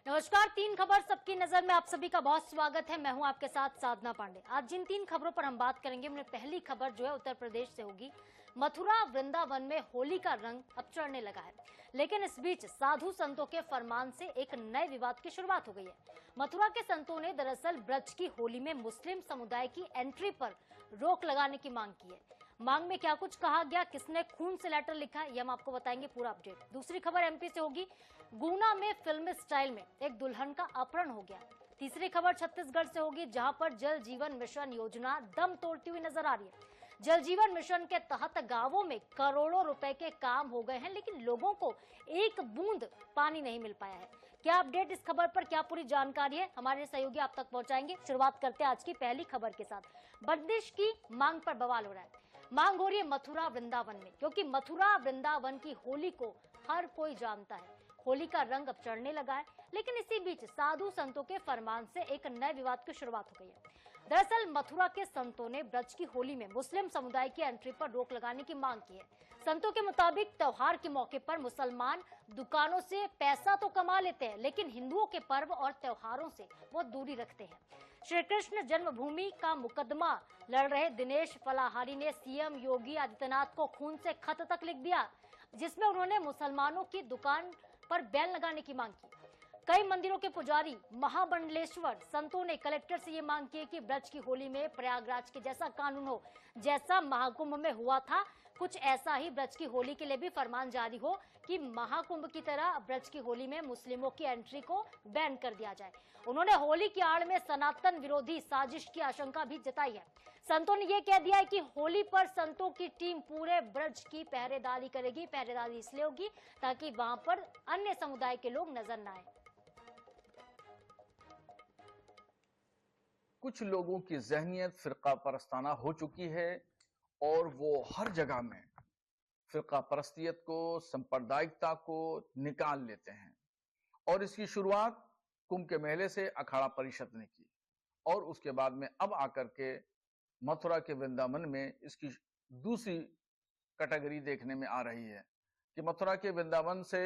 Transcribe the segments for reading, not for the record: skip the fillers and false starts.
नमस्कार। तीन खबर सबकी नजर में आप सभी का बहुत स्वागत है। मैं हूं आपके साथ साधना पांडे। आज जिन तीन खबरों पर हम बात करेंगे उनमें पहली खबर जो है उत्तर प्रदेश से होगी। मथुरा वृंदावन में होली का रंग अब चढ़ने लगा है, लेकिन इस बीच साधु संतों के फरमान से एक नए विवाद की शुरुआत हो गई है। मथुरा के संतों ने दरअसल ब्रज की होली में मुस्लिम समुदाय की एंट्री पर रोक लगाने की मांग की है। मांग में क्या कुछ कहा गया, किसने खून से लेटर लिखा, ये हम आपको बताएंगे पूरा अपडेट। दूसरी खबर एमपी से होगी। गुना में फिल्मी स्टाइल में एक दुल्हन का अपहरण हो गया। तीसरी खबर छत्तीसगढ़ से होगी, जहां पर जल जीवन मिशन योजना दम तोड़ती हुई नजर आ रही है। जल जीवन मिशन के तहत गांवों में करोड़ों रुपए के काम हो गए हैं, लेकिन लोगों को एक बूंद पानी नहीं मिल पाया है। क्या अपडेट इस खबर पर, क्या पूरी जानकारी है, हमारे सहयोगी आप तक पहुंचाएंगे। शुरुआत करते हैं आज की पहली खबर के साथ। बंदिश की मांग पर बवाल हो रहा है। मांग हो रही है मथुरा वृंदावन में, क्योंकि मथुरा वृंदावन की होली को हर कोई जानता है। होली का रंग अब चढ़ने लगा है, लेकिन इसी बीच साधु संतों के फरमान से एक नए विवाद की शुरुआत हो गई है। दरअसल मथुरा के संतों ने ब्रज की होली में मुस्लिम समुदाय की एंट्री पर रोक लगाने की मांग की है। संतों के मुताबिक त्योहार के मौके पर मुसलमान दुकानों से पैसा तो कमा लेते हैं, लेकिन हिंदुओं के पर्व और त्योहारों से वो दूरी रखते हैं। श्री कृष्ण जन्मभूमि का मुकदमा लड़ रहे दिनेश फलाहारी ने सीएम योगी आदित्यनाथ को खून से खत तक लिख दिया, जिसमें उन्होंने मुसलमानों की दुकान पर बैन लगाने की मांग की। कई मंदिरों के पुजारी महामंडलेश्वर संतों ने कलेक्टर से ये मांग की कि ब्रज की होली में प्रयागराज के जैसा कानून हो, जैसा महाकुंभ में हुआ था। कुछ ऐसा ही ब्रज की होली के लिए भी फरमान जारी हो कि महाकुंभ की तरह ब्रज की होली में मुस्लिमों की एंट्री को बैन कर दिया जाए। उन्होंने होली की आड़ में सनातन विरोधी साजिश की आशंका भी जताई है। संतों ने यह कह दिया है कि होली पर संतों की टीम पूरे ब्रज की पहरेदारी करेगी। पहरेदारी इसलिए होगी ताकि वहां पर अन्य समुदाय के लोग नजर न आए। कुछ लोगों की जहनियत फिरका परस्ताना हो चुकी है और वो हर जगह में फिरका परस्तियत को, सांप्रदायिकता को निकाल लेते हैं। और इसकी शुरुआत कुंभ के मेले से अखाड़ा परिषद ने की और उसके बाद में अब आकर के मथुरा के वृंदावन में इसकी दूसरी कैटेगरी देखने में आ रही है कि मथुरा के वृंदावन से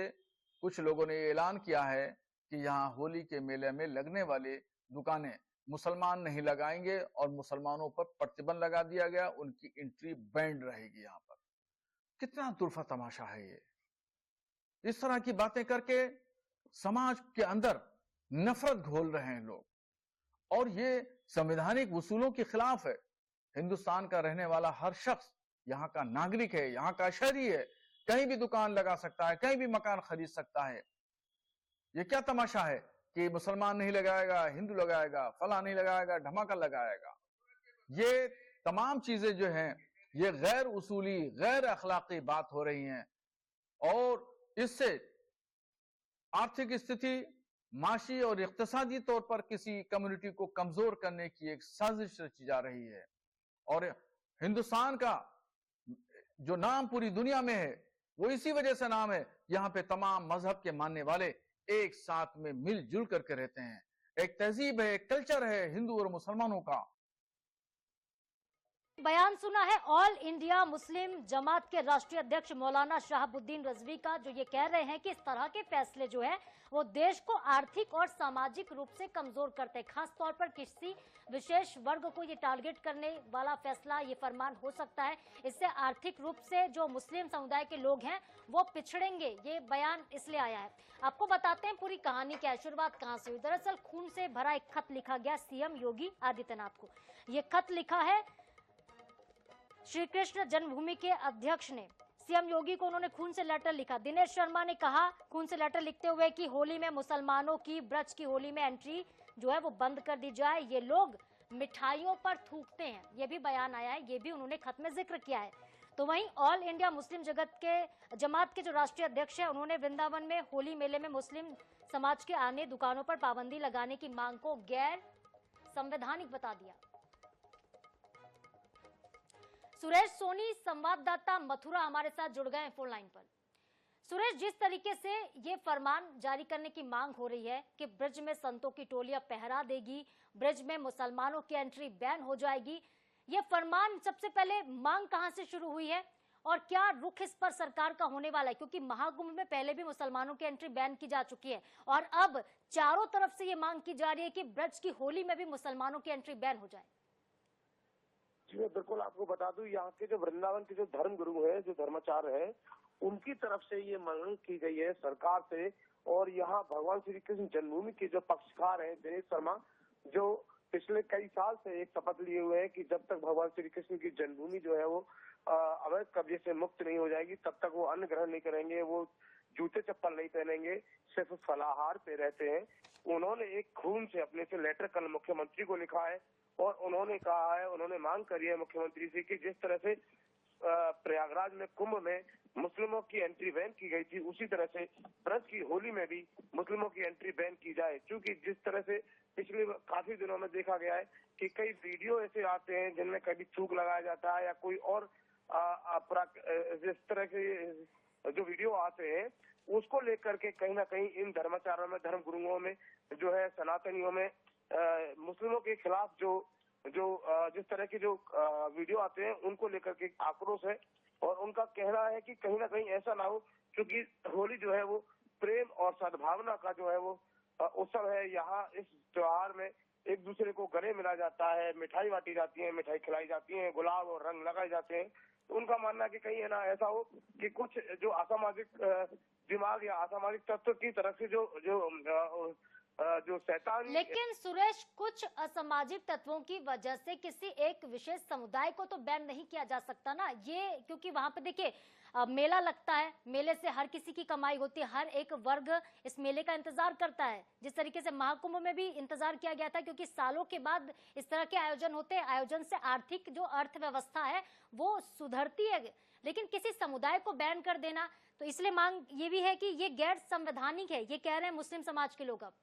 कुछ लोगों ने ऐलान किया है कि यहाँ होली के मेले में लगने वाले दुकानें मुसलमान नहीं लगाएंगे और मुसलमानों पर प्रतिबंध लगा दिया गया, उनकी एंट्री बैंड रहेगी। यहाँ पर कितना दुर्फा तमाशा है ये। इस तरह की बातें करके समाज के अंदर नफरत घोल रहे हैं लोग और ये संवैधानिक उसूलों के खिलाफ है। हिंदुस्तान का रहने वाला हर शख्स यहाँ का नागरिक है, यहाँ का शहरी है, कहीं भी दुकान लगा सकता है, कहीं भी मकान खरीद सकता है। ये क्या तमाशा है कि मुसलमान नहीं लगाएगा, हिंदू लगाएगा, फला नहीं लगाएगा, ढमाका लगाएगा। ये तमाम चीजें जो हैं ये गैर उसूली, गैर अखलाकी बात हो रही हैं और इससे आर्थिक स्थिति, माशी और इक्तिसादी तौर पर किसी कम्युनिटी को कमजोर करने की एक साजिश रची जा रही है। और हिंदुस्तान का जो नाम पूरी दुनिया में है वो इसी वजह से नाम है, यहाँ पे तमाम मजहब के मानने वाले एक साथ में मिलजुल करके रहते हैं। एक तहजीब है, एक कल्चर है हिंदू और मुसलमानों का। बयान सुना है ऑल इंडिया मुस्लिम जमात के राष्ट्रीय अध्यक्ष मौलाना शहाबुद्दीन रजवी का, जो ये कह रहे हैं कि इस तरह के फैसले जो है वो देश को आर्थिक और सामाजिक रूप से कमजोर करते हैं। खास तौर पर किसी विशेष वर्ग को ये टारगेट करने वाला फैसला, ये फरमान हो सकता है। इससे आर्थिक रूप से जो मुस्लिम समुदाय के लोग हैं वो पिछड़ेंगे। ये बयान इसलिए आया है। आपको बताते हैं पूरी कहानी क्या है, शुरुआत कहां से हुई। दरअसल खून से भरा एक खत लिखा गया सीएम योगी आदित्यनाथ को। ये खत लिखा है श्री कृष्ण जन्मभूमि के अध्यक्ष ने सीएम योगी को, उन्होंने खून से लेटर लिखा। दिनेश शर्मा ने कहा खून से लेटर लिखते हुए कि होली में मुसलमानों की ब्रज की होली में एंट्री जो है वो बंद कर दी जाए। ये लोग मिठाइयों पर थूकते हैं, ये भी बयान आया है, ये भी उन्होंने खत में जिक्र किया है। तो वहीं ऑल इंडिया मुस्लिम जमात के जो राष्ट्रीय अध्यक्ष है, उन्होंने वृंदावन में होली मेले में मुस्लिम समाज के आने दुकानों पर पाबंदी लगाने की मांग को गैर संवैधानिक बता दिया। सुरेश सोनी संवाददाता मथुरा हमारे साथ जुड़ गए हैं फोन लाइन पर। सुरेश, जिस तरीके से ये फरमान जारी करने की मांग हो रही है कि ब्रज में संतों की टोलियां पहरा देगी, ब्रज में मुसलमानों की एंट्री बैन हो जाएगी, ये फरमान सबसे पहले मांग कहां से शुरू हुई है और क्या रुख इस पर सरकार का होने वाला है, क्योंकि महाकुंभ में पहले भी मुसलमानों की एंट्री बैन की जा चुकी है और अब चारों तरफ से ये मांग की जा रही है कि ब्रज की होली में भी मुसलमानों की एंट्री बैन हो जाए। जी मैं बिल्कुल आपको बता दूं, यहाँ के जो वृंदावन के जो धर्म गुरु हैं, जो धर्माचार्य हैं, उनकी तरफ से ये मांग की गई है सरकार से। और यहाँ भगवान श्री कृष्ण जन्मभूमि के जो पक्षकार हैं दिनेश शर्मा, जो पिछले कई साल से एक शपथ लिए हुए हैं कि जब तक भगवान श्री कृष्ण की जन्मभूमि जो है वो अवैध कब्जे से मुक्त नहीं हो जाएगी तब तक वो अन्न ग्रहण नहीं करेंगे, वो जूते चप्पल नहीं पहनेंगे, सिर्फ फलाहार पे रहते हैं। उन्होंने एक खून से अपने से लेटर कल मुख्यमंत्री को लिखा है और उन्होंने कहा है, उन्होंने मांग करी है मुख्यमंत्री से कि जिस तरह से प्रयागराज में कुंभ में मुस्लिमों की एंट्री बैन की गई थी, उसी तरह से ब्रज की होली में भी मुस्लिमों की एंट्री बैन की जाए। क्योंकि जिस तरह से पिछले काफी दिनों में देखा गया है कि कई वीडियो ऐसे आते हैं जिनमें कभी थूक लगाया जाता है या कोई और जिस तरह के जो वीडियो आते हैं उसको लेकर के कहीं ना कहीं इन धर्माचार्यों में, धर्म गुरुओं में जो है, सनातनियों में मुस्लिमों के खिलाफ जिस तरह के जो वीडियो आते हैं उनको लेकर के आक्रोश है। और उनका कहना है कि कहीं ना कहीं ऐसा ना हो, क्योंकि होली जो है वो प्रेम और सद्भावना का जो है वो उत्सव है। यहाँ इस त्योहार में एक दूसरे को गले मिला जाता है, मिठाई बांटी जाती है, मिठाई खिलाई जाती है, गुलाब और रंग लगाए जाते हैं। तो उनका मानना है कि कहीं है ना ऐसा हो कि कुछ जो असामाजिक दिमाग या असामाजिक तत्व की तरफ से जो शैतान। लेकिन सुरेश, कुछ असामाजिक तत्वों की वजह से किसी एक विशेष समुदाय को तो बैन नहीं किया जा सकता ना, ये क्योंकि वहां पे देखिए मेला लगता है, मेले से हर किसी की कमाई होती है, हर एक वर्ग इस मेले का इंतजार करता है। जिस तरीके से महाकुंभ में भी इंतजार किया गया था, क्योंकि सालों के बाद इस तरह के आयोजन होते हैं, आयोजन से आर्थिक जो अर्थव्यवस्था है वो सुधरती है। लेकिन किसी समुदाय को बैन कर देना, तो इसलिए मांग ये भी है कि ये गैर संवैधानिक है, ये कह रहे हैं मुस्लिम समाज के लोग। अब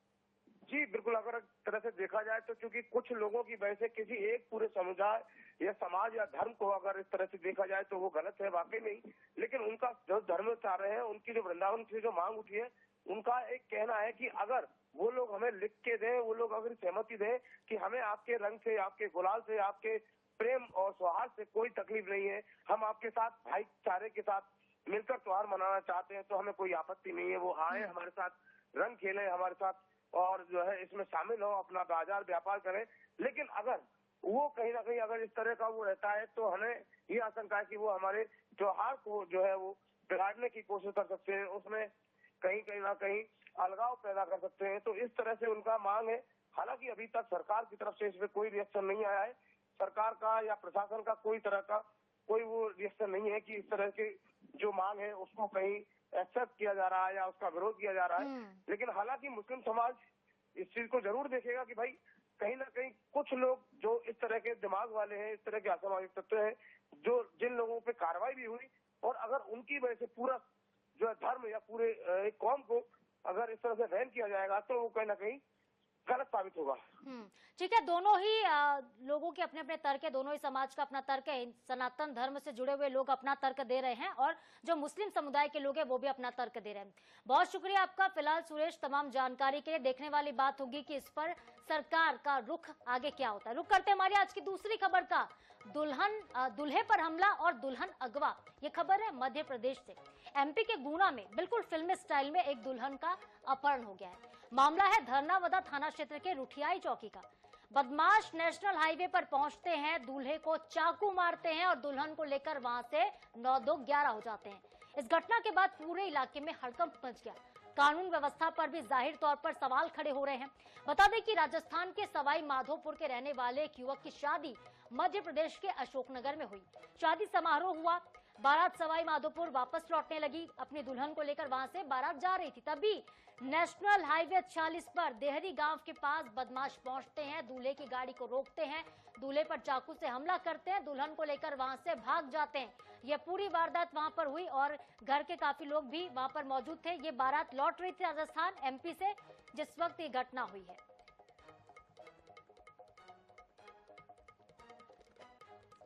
जी बिल्कुल, अगर एक तरह से देखा जाए तो क्योंकि कुछ लोगों की वजह से किसी एक पूरे समुदाय या समाज या धर्म को अगर इस तरह से देखा जाए तो वो गलत है वाकई नहीं। लेकिन उनका जो धर्म चाह रहे हैं, उनकी जो वृंदावन की जो मांग उठी है, उनका एक कहना है कि अगर वो लोग हमें लिख के दें, वो लोग अगर सहमति दें कि हमें आपके रंग से, आपके गुलाल से, आपके प्रेम और सौहार्द से कोई तकलीफ नहीं है, हम आपके साथ भाईचारे के साथ मिलकर त्योहार मनाना चाहते हैं, तो हमें कोई आपत्ति नहीं है। वो आए हमारे साथ, रंग खेले हमारे साथ और जो है इसमें शामिल हो, अपना बाजार व्यापार करें। लेकिन अगर वो कहीं ना कहीं अगर इस तरह का वो रहता है तो हमें ये आशंका है कि वो हमारे त्योहार को जो है वो बिगाड़ने की कोशिश कर सकते हैं, उसमें कहीं ना कहीं अलगाव पैदा कर सकते हैं। तो इस तरह से उनका मांग है। हालांकि अभी तक सरकार की तरफ से इसमें कोई रिएक्शन नहीं आया है, सरकार का या प्रशासन का कोई तरह का कोई वो रिएक्शन नहीं है कि इस तरह की जो मांग है उसको कहीं एक्सेप्ट किया जा रहा है या उसका विरोध किया जा रहा है। लेकिन हालांकि मुस्लिम समाज इस चीज को जरूर देखेगा कि भाई कहीं ना कहीं कुछ लोग जो इस तरह के दिमाग वाले हैं, इस तरह के असामाजिक तत्व हैं, जो जिन लोगों पे कार्रवाई भी हुई और अगर उनकी वजह से पूरा जो है धर्म या पूरे एक कौम को अगर इस तरह से बैन किया जाएगा तो वो कहीं ना कहीं गलत साबित होगा। ठीक है, दोनों ही लोगों के अपने अपने तर्क है, दोनों ही समाज का अपना तर्क है, सनातन धर्म से जुड़े हुए लोग अपना तर्क दे रहे हैं और जो मुस्लिम समुदाय के लोग हैं वो भी अपना तर्क दे रहे हैं। बहुत शुक्रिया आपका फिलहाल सुरेश तमाम जानकारी के लिए। देखने वाली बात होगी कि इस पर सरकार का रुख आगे क्या होता है। रुख करते हमारी आज की दूसरी खबर का, दूल्हे पर हमला और दुल्हन अगवा। ये खबर है मध्य प्रदेश से। एमपी के गुना में बिल्कुल फिल्मी स्टाइल में एक दुल्हन का अपहरण हो गया है। मामला है धरनावदा थाना क्षेत्र के रुठियाई चौकी का। बदमाश नेशनल हाईवे पर पहुंचते हैं, दूल्हे को चाकू मारते हैं और दुल्हन को लेकर वहां से 9-2-11 हो जाते हैं। इस घटना के बाद पूरे इलाके में हड़कंप मच गया। कानून व्यवस्था पर भी जाहिर तौर पर सवाल खड़े हो रहे हैं। बता दें कि राजस्थान के सवाई माधोपुर के रहने वाले एक युवक की शादी मध्य प्रदेश के अशोकनगर में हुई। शादी समारोह हुआ, बारात सवाई माधोपुर वापस लौटने लगी, अपनी दुल्हन को लेकर वहां से बारात जा रही थी। तभी नेशनल हाईवे 46 पर देहरी गांव के पास बदमाश पहुंचते हैं, दूल्हे की गाड़ी को रोकते हैं, दूल्हे पर चाकू से हमला करते हैं, दुल्हन को लेकर वहां से भाग जाते हैं। यह पूरी वारदात वहां पर हुई और घर के काफी लोग भी वहां पर मौजूद थे। ये बारात लौट रही थी राजस्थान एमपी से जिस वक्त ये घटना हुई है।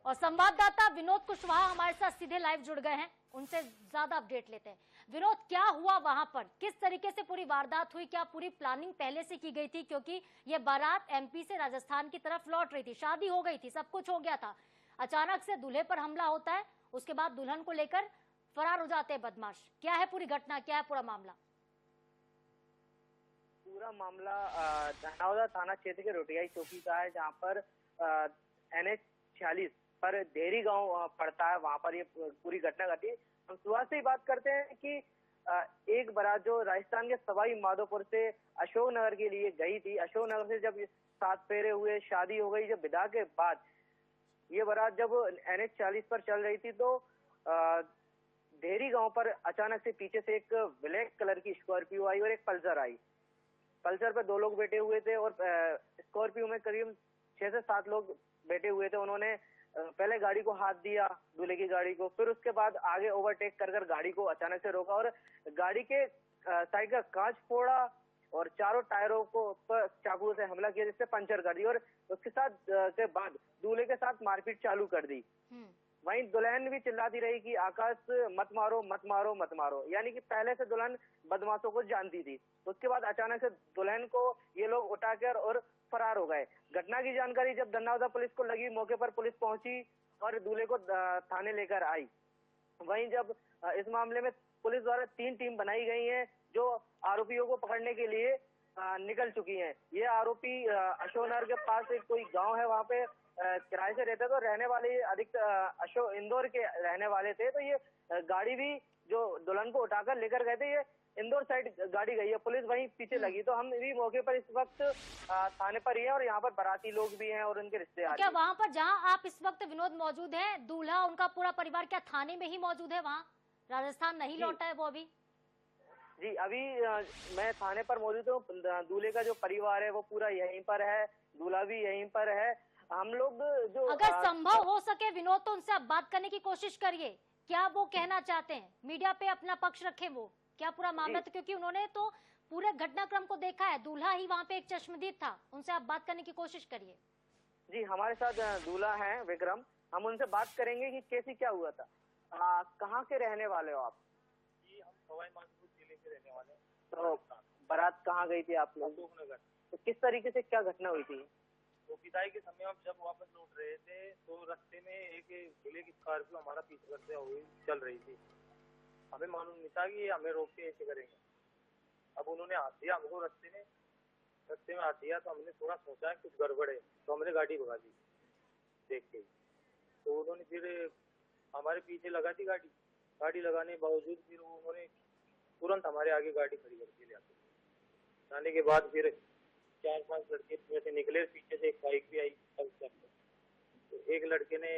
और संवाददाता विनोद कुशवाहा हमारे साथ सीधे लाइव जुड़ गए हैं, उनसे ज्यादा अपडेट लेते हैं। विनोद, क्या हुआ वहां पर, किस तरीके से पूरी वारदात हुई, क्या पूरी प्लानिंग पहले से की गई थी? क्योंकि ये बारात एमपी से राजस्थान की तरफ लौट रही थी, शादी हो गई थी, सब कुछ हो गया था, अचानक से दूल्हे पर हमला होता है, उसके बाद दुल्हन को लेकर फरार हो जाते हैं बदमाश। क्या है पूरी घटना, क्या है पूरा मामला? पूरा मामला धनौदा थाना क्षेत्र के रोटियाई चौकी का है, जहां पर NH 46 पर देहरी गांव पड़ता है, वहां पर ये पूरी घटना घटी। हम सुबह से ही बात करते हैं कि एक बारात जो राजस्थान के सवाई माधोपुर से अशोकनगर के लिए गई थी, अशोकनगर से जब 7 फेरे हुए, शादी हो गई, जब विदा के बाद ये बारात जब NH 40 पर चल रही थी तो देहरी गांव पर अचानक से पीछे से एक ब्लैक कलर की स्कॉर्पियो आई और एक पल्सर आई। पल्सर पे 2 लोग बैठे हुए थे और स्कॉर्पियो में करीब 6 से 7 लोग बैठे हुए थे। उन्होंने पहले गाड़ी को हाथ दिया, दूल्हे की गाड़ी को, फिर उसके बाद आगे ओवरटेक कर गाड़ी को अचानक से रोका और गाड़ी के साइड का कांच फोड़ा और चारों टायरों को पर चाकू से हमला किया, जिससे पंचर कर दी और उसके साथ के बाद दूल्हे के साथ मारपीट चालू कर दी। वहीं दुल्हन भी चिल्लाती रही कि आकाश मत मारो मत मारो मत मारो, यानी कि पहले से दुल्हन बदमाशों को जानती थी। उसके बाद अचानक से दुल्हन को ये लोग उठाकर और फरार हो गए। घटना की जानकारी जब धनौदा पुलिस को लगी, मौके पर पुलिस पहुंची और दूल्हे को थाने लेकर आई। वहीं जब इस मामले में पुलिस द्वारा 3 टीम बनाई गई है जो आरोपियों को पकड़ने के लिए निकल चुकी हैं। ये आरोपी अशोकनगर के पास एक कोई गांव है, वहां पे किराए से रहते, तो रहने वाले अधिक इंदौर के रहने वाले थे। तो ये गाड़ी भी जो दुल्हन को उठाकर लेकर गए थे, ये इंदौर साइड गाड़ी गई है, पुलिस वहीं पीछे लगी। तो हम भी मौके पर इस वक्त थाने पर ही हैं और यहाँ पर बाराती लोग भी हैं और उनके रिश्तेदार। क्या वहाँ पर जहाँ आप इस वक्त विनोद मौजूद है, दूल्हा उनका पूरा परिवार क्या थाने में ही मौजूद है? वहाँ राजस्थान नहीं लौटा है वो अभी? जी, अभी मैं थाने पर मौजूद हूँ। दूल्हे का जो परिवार है वो पूरा यहीं पर है, दूल्हा भी यहीं पर है। हम लोग जो अगर संभव हो सके विनोद तो उनसे आप बात करने की कोशिश करिए, क्या वो कहना चाहते हैं, मीडिया पे अपना पक्ष रखे, वो क्या पूरा मामला था, क्योंकि उन्होंने तो पूरे घटनाक्रम को देखा है, दूल्हा ही वहाँ पे एक चश्मदीद था। उनसे आप बात करने की कोशिश करिए। जी, हमारे साथ दूल्हा है विक्रम, हम उनसे बात करेंगे कि कैसे क्या हुआ था। कहाँ के रहने वाले हो आप? जी, हम सवाई माधोपुर जिले के रहने वाले हैं। तो बारात कहाँ गई थी आप लोग? अशोकनगर। तो किस तरीके से क्या घटना हुई थी? तो विदाई के समय हम जब वापस लौट रहे थे तो रास्ते में एक दूल्हे की स्कॉर्पियो हमारा पीछे करते हुए चल रही थी। हमें मालूम नहीं था कि हमें रोक के ऐसे करेंगे। अब उन्होंने हाथ दिया हमको, रास्ते में हाथ दिया तो हमने थोड़ा सोचा है कुछ गड़बड़ है, तो हमने गाड़ी भगा दी देख के। तो उन्होंने फिर हमारे पीछे लगा दी गाड़ी लगाने के बावजूद फिर उन्होंने तुरंत हमारे आगे गाड़ी खड़ी करके ले आते। जाने के बाद फिर 4-5 लड़के से निकले, पीछे से एक बाइक भी आई। तो एक लड़के ने,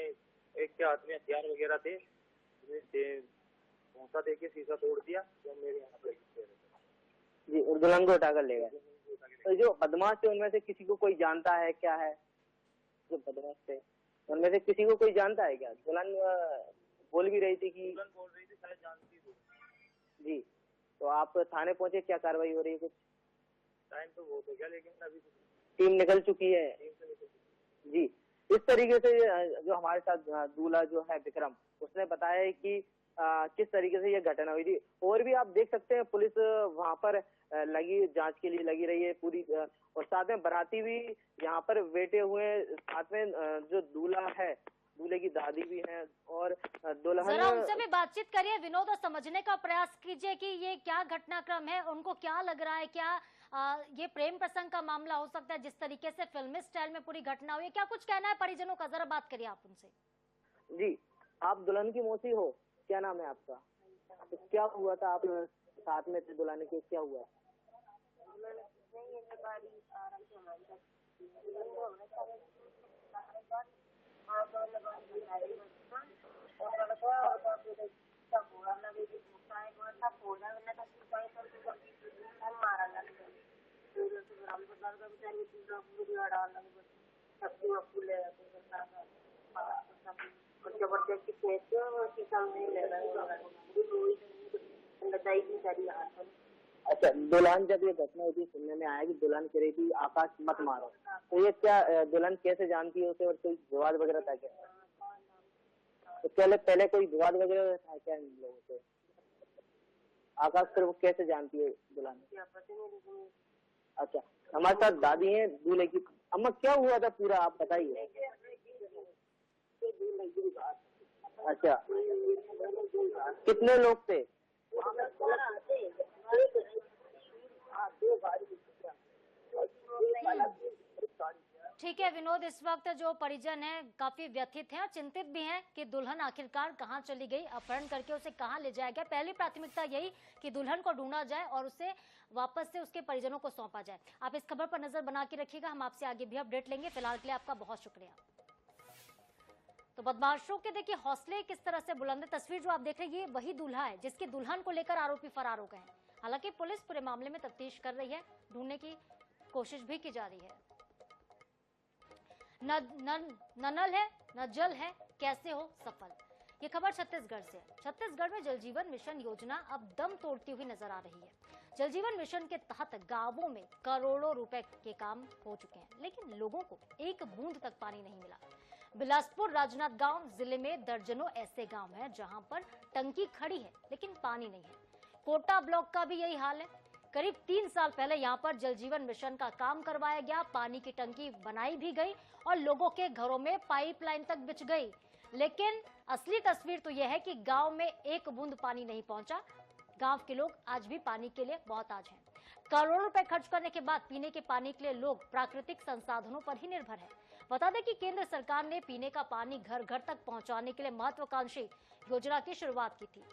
एक के हाथ में हथियार वगैरह थे, भूसा दे के शीशा तोड़ दिया, तो मेरे यहाँ पे जी, दुल्हन को उठाकर ले गए। तो जो बदमाश थे उनमें से किसी को कोई जानता है क्या है? जो बदमाश थे उनमें से किसी को कोई जानता है क्या? दुल्हन बोल भी रही थी कि शायद जानती थी। जी, तो आप थाने पहुंचे, क्या कार्रवाई हो रही है? कुछ टाइम तो बहुत हो गया, लेकिन अभी टीम निकल चुकी है। जी, इस तरीके से जो हमारे साथ दूल्हा जो है विक्रम, उसने बताया है कि किस तरीके से ये घटना हुई थी। और भी आप देख सकते हैं पुलिस वहां पर लगी, जांच के लिए लगी रही है पूरी, और साथ में बाराती भी यहाँ पर बैठे हुए हैं। साथ में जो दूल्हा है, दूल्हे की दादी भी है और दुल्हन। जरा उनसे भी बातचीत करिए विनोद और समझने का प्रयास कीजिए कि ये क्या घटनाक्रम है, उनको क्या लग रहा है, क्या ये प्रेम प्रसंग का मामला हो सकता है जिस तरीके से फिल्मी स्टाइल में पूरी घटना हुई है? क्या कुछ कहना है परिजनों का, जरा बात करिए आप उनसे। जी, आप दुल्हन की मौसी हो, क्या नाम है आपका? तो क्या हुआ था, आप साथ में थे दुल्हन के, क्या हुआ? अच्छा, दुल्हन जब ये घटना हुई थी, सुनने में आया कि दुल्हन कह रही थी आकाश मत मारो, तो ये क्या दुल्हन कैसे जानती है उसे, और कोई विवाद वगैरह था क्या? तो पहले कोई विवाद वगैरह था क्या इन लोगों से? आकाश फिर वो कैसे जानती है दुल्हन? अच्छा, हमारे साथ दादी है दूल्हे की। अम्मा, क्या हुआ था पूरा, आप बताइए। अच्छा, कितने लोग थे? ठीक है विनोद, इस वक्त जो परिजन हैं काफी व्यथित हैं और चिंतित भी हैं कि दुल्हन आखिरकार कहां चली गई, अपहरण करके उसे कहां ले जाया गया। पहली प्राथमिकता यही कि दुल्हन को ढूंढा जाए और उसे वापस से उसके परिजनों को सौंपा जाए। आप इस खबर पर नजर बना के रखिएगा, हम आपसे आगे भी अपडेट लेंगे। फिलहाल के लिए आपका बहुत शुक्रिया। तो बदमाशों के देखिए हौसले किस तरह से बुलंद है। तस्वीर जो आप देख रहे हैं ये वही दूल्हा है जिसकी दुल्हन को लेकर आरोपी फरार हो गए हैं। हालांकि पुलिस पूरे मामले में तफ्तीश कर रही है, ढूंढने की कोशिश भी की जा रही है। न नल है न जल है, कैसे हो सफल। ये खबर छत्तीसगढ़ से है। छत्तीसगढ़ में जल जीवन मिशन योजना अब दम तोड़ती हुई नजर आ रही है। जल जीवन मिशन के तहत गांवों में करोड़ों रुपए के काम हो चुके हैं, लेकिन लोगों को एक बूंद तक पानी नहीं मिला। बिलासपुर राजनांदगांव जिले में दर्जनों ऐसे गांव हैं जहां पर टंकी खड़ी है लेकिन पानी नहीं है। कोटा ब्लॉक का भी यही हाल है। करीब 3 साल पहले यहां पर जल जीवन मिशन का काम करवाया गया, पानी की टंकी बनाई भी गई और लोगों के घरों में पाइपलाइन तक बिछ गई। लेकिन असली तस्वीर तो यह है कि गांव में एक बूंद पानी नहीं पहुंचा। गांव के लोग आज भी पानी के लिए मोहताज हैं। करोड़ों रुपए खर्च करने के बाद पीने के पानी के लिए लोग प्राकृतिक संसाधनों पर ही निर्भर हैं। बता दें कि केंद्र सरकार ने पीने का पानी घर घर तक पहुंचाने के लिए महत्वाकांक्षी योजना की शुरुआत की थी।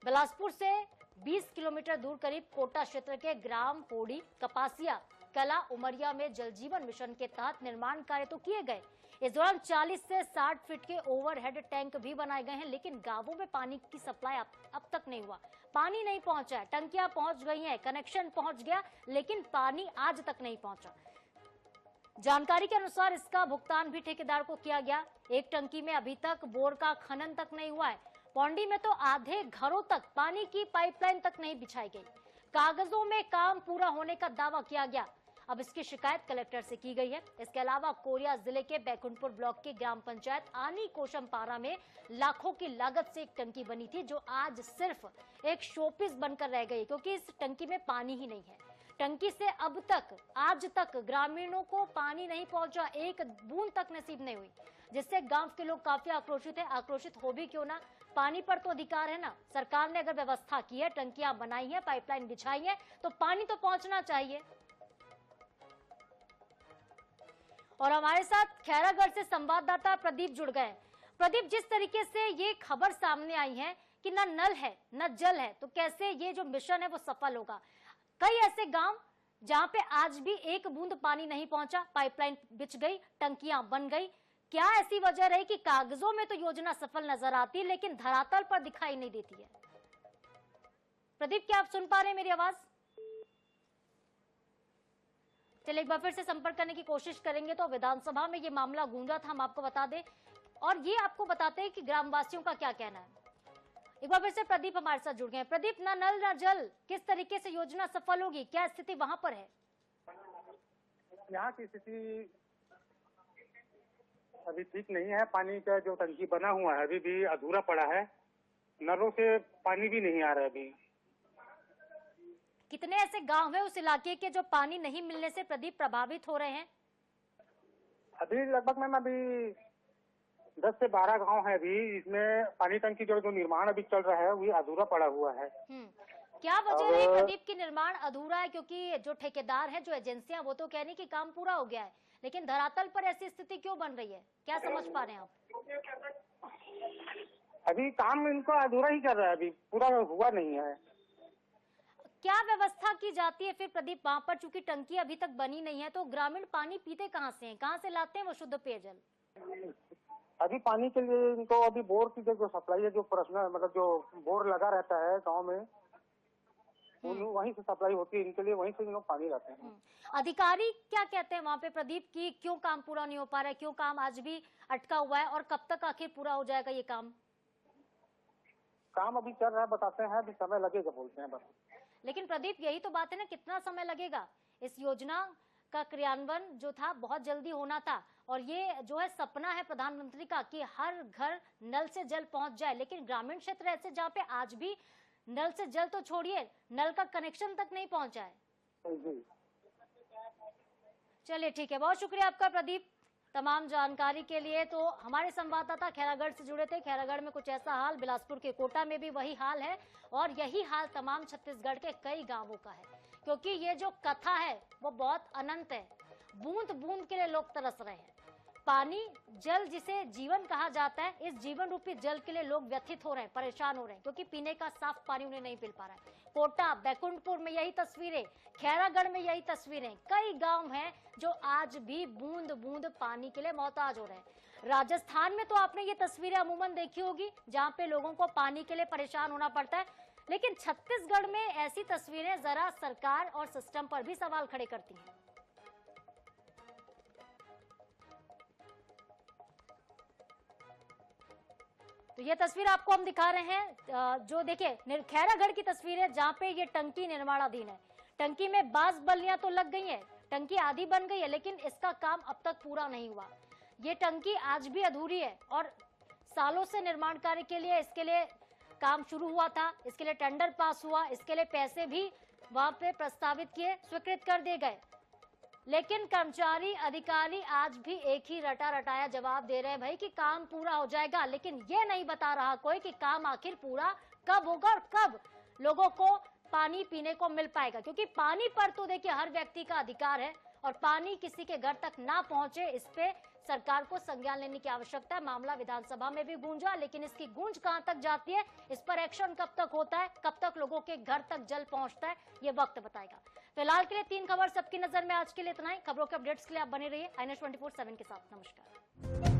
बिलासपुर से 20 किलोमीटर दूर करीब कोटा क्षेत्र के ग्राम पोड़ी, कपासिया, कला, उमरिया में जल जीवन मिशन के तहत निर्माण कार्य तो किए गए। इस दौरान 40 से 60 फीट के ओवरहेड टैंक भी बनाए गए हैं, लेकिन गांवों में पानी की सप्लाई अब तक नहीं हुआ। पानी नहीं पहुंचा है, टंकियां पहुंच गई हैं, कनेक्शन पहुंच गया, लेकिन पानी आज तक नहीं पहुंचा। जानकारी के अनुसार इसका भुगतान भी ठेकेदार को किया गया। एक टंकी में अभी तक बोर का खनन तक नहीं हुआ है। पौंडी में तो आधे घरों तक पानी की पाइपलाइन तक नहीं बिछाई गई। कागजों में काम पूरा होने का दावा किया गया। अब इसकी शिकायत कलेक्टर से की गई है। इसके अलावा कोरिया जिले के बैकुंठपुर ब्लॉक की ग्राम पंचायत आनी कोशमपारा में लाखों की लागत से एक टंकी बनी थी, जो आज सिर्फ एक शोपीस बनकर रह गई, क्योंकि इस टंकी में पानी ही नहीं है। टंकी से अब तक आज तक ग्रामीणों को पानी नहीं पहुंचा, एक बूंद तक नसीब नहीं हुई, जिससे गांव के लोग काफी आक्रोशित है। आक्रोशित हो भी क्यों ना, पानी पर तो अधिकार है ना। सरकार ने अगर व्यवस्था की है, टंकियां बनाई है, पाइपलाइन बिछाई है, तो पानी तो पहुंचना चाहिए। और हमारे साथ खैरागढ़ से संवाददाता प्रदीप जुड़ गए। प्रदीप, जिस तरीके से ये खबर सामने आई है कि न नल है न जल है, तो कैसे ये जो मिशन है वो सफल होगा। कई ऐसे गांव जहां पे आज भी एक बूंद पानी नहीं पहुंचा, पाइपलाइन बिछ गई, टंकियां बन गई। क्या ऐसी वजह रही कि कागजों में तो योजना सफल नजर आती, लेकिन धरातल पर दिखाई नहीं देती है। प्रदीप, क्या आप सुन पा रहे हैं मेरी आवाज? चलिए एक बार फिर से संपर्क करने की कोशिश करेंगे। तो विधानसभा में ये मामला गूंजा था, हम आपको बता दें, और ये आपको बताते हैं कि ग्रामवासियों का क्या कहना है। एक बार फिर से प्रदीप हमारे साथ जुड़ गए हैं। प्रदीप, ना नल ना जल, किस तरीके से योजना सफल होगी, क्या स्थिति वहां पर है? यहाँ की स्थिति अभी ठीक नहीं है। पानी का जो टंकी बना हुआ है अभी भी अधूरा पड़ा है। नलों से पानी भी नहीं आ रहा है अभी। कितने ऐसे गांव हैं उस इलाके के जो पानी नहीं मिलने से प्रदीप प्रभावित हो रहे हैं? अभी लगभग मैम अभी 10 से 12 गांव है अभी, इसमें पानी टंकी जो निर्माण अभी चल रहा है वो अधूरा पड़ा हुआ है। क्या वजह रही प्रदीप की निर्माण अधूरा है? क्योंकि जो ठेकेदार है, जो एजेंसियां, वो तो कह रही कि काम पूरा हो गया है, लेकिन धरातल पर ऐसी स्थिति क्यों बन रही है, क्या समझ पा रहे हैं आप? अभी काम इनका अधूरा ही चल रहा है, अभी पूरा हुआ नहीं है। क्या व्यवस्था की जाती है फिर प्रदीप वहां पर? चूंकि टंकी अभी तक बनी नहीं है, तो ग्रामीण पानी पीते कहाँ से हैं, कहाँ से लाते हैं वो शुद्ध पेयजल? अभी पानी के लिए इनको अभी बोर की जो सप्लाई है, जो पर्सनल मतलब जो बोर लगा रहता है गांव में, वहीं से सप्लाई होती है इनके लिए, वहीं से इनको पानी लाते हैं। अधिकारी क्या कहते हैं वहाँ पे प्रदीप की क्यों काम पूरा नहीं हो पा रहा है, क्यों काम आज भी अटका हुआ है, और कब तक आखिर पूरा हो जाएगा ये काम? काम अभी चल रहा है, बताते हैं अभी समय लगेगा बोलते हैं बस। लेकिन प्रदीप यही तो बात है ना, कितना समय लगेगा? इस योजना का क्रियान्वयन जो था बहुत जल्दी होना था, और ये जो है सपना है प्रधानमंत्री का कि हर घर नल से जल पहुंच जाए, लेकिन ग्रामीण क्षेत्र ऐसे जहाँ पे आज भी नल से जल तो छोड़िए, नल का कनेक्शन तक नहीं पहुंचा है। चलिए ठीक है, बहुत शुक्रिया आपका प्रदीप तमाम जानकारी के लिए। तो हमारे संवाददाता खैरागढ़ से जुड़े थे। खैरागढ़ में कुछ ऐसा हाल, बिलासपुर के कोटा में भी वही हाल है और यही हाल तमाम छत्तीसगढ़ के कई गांवों का है, क्योंकि ये जो कथा है वो बहुत अनंत है। बूंद बूंद के लिए लोग तरस रहे हैं। पानी, जल जिसे जीवन कहा जाता है, इस जीवन रूपी जल के लिए लोग व्यथित हो रहे हैं, परेशान हो रहे हैं, क्योंकि पीने का साफ पानी उन्हें नहीं मिल पा रहा है। कोटा, बैकुंठपुर में यही तस्वीरें, खैरागढ़ में यही तस्वीरें। कई गांव हैं जो आज भी बूंद बूंद पानी के लिए मोहताज हो रहे हैं। राजस्थान में तो आपने ये तस्वीरें अमूमन देखी होगी, जहां पे लोगों को पानी के लिए परेशान होना पड़ता है, लेकिन छत्तीसगढ़ में ऐसी तस्वीरें जरा सरकार और सिस्टम पर भी सवाल खड़े करती हैं। तो ये तस्वीर आपको हम दिखा रहे हैं, जो देखिए खैरागढ़ की तस्वीर है, जहां पे ये टंकी निर्माणाधीन है। टंकी में बांस बल्लियां तो लग गई हैं, टंकी आधी बन गई है, लेकिन इसका काम अब तक पूरा नहीं हुआ। ये टंकी आज भी अधूरी है और सालों से निर्माण कार्य के लिए इसके लिए काम शुरू हुआ था, इसके लिए टेंडर पास हुआ, इसके लिए पैसे भी वहां पे प्रस्तावित किए, स्वीकृत कर दिए गए, लेकिन कर्मचारी अधिकारी आज भी एक ही रटा रटाया जवाब दे रहे हैं भाई कि काम पूरा हो जाएगा, लेकिन ये नहीं बता रहा कोई कि काम आखिर पूरा कब होगा और कब लोगों को पानी पीने को मिल पाएगा। क्योंकि पानी पर तो देखिए हर व्यक्ति का अधिकार है और पानी किसी के घर तक ना पहुंचे, इस पे सरकार को संज्ञान लेने की आवश्यकता है। मामला विधानसभा में भी गूंजा, लेकिन इसकी गूंज कहां तक जाती है, इस पर एक्शन कब तक होता है, कब तक लोगों के घर तक जल पहुंचता है, ये वक्त बताएगा। फिलहाल के लिए 3 खबर सबकी नजर में आज के लिए इतना ही। खबरों के अपडेट्स के लिए आप बने रहिए INS 24/7 के साथ। नमस्कार।